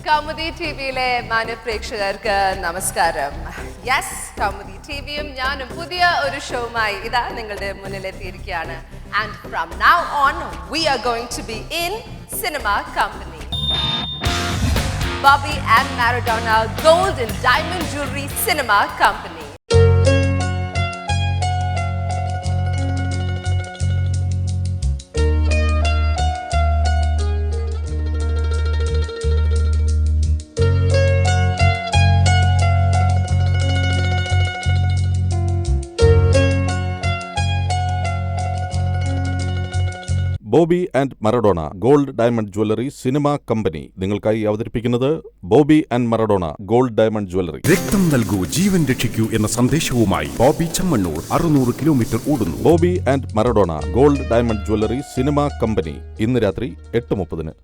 കൗമുദി ടിവിയിലെ മാന്യപ്രേക്ഷകർക്ക് നമസ്കാരം. യെസ്, കൗമുദി ടിവിയും ഞാനും പുതിയ ഒരു ഷോവുമായി ഇതാ നിങ്ങളുടെ മുന്നിലെത്തിയിരിക്കുകയാണ്. And from now on, we are going to be in Cinema Company. Bobby and Maradona Gold and Diamond Jewelry Cinema Company. Bobby and Maradona gold diamond jewellery cinema company നിങ്ങൾക്കായി അവതരിപ്പിക്കുന്നത് Bobby and Maradona gold diamond jewellery. രക്തം നൽകൂ, ജീവൻ രക്ഷിക്കൂ എന്ന സന്ദേശവുമായി Bobby Chemmanur 600 kilometre ഓടുന്നു. Bobby and Maradona gold diamond jewellery cinema company ഇന്ന് രാത്രി 8:30.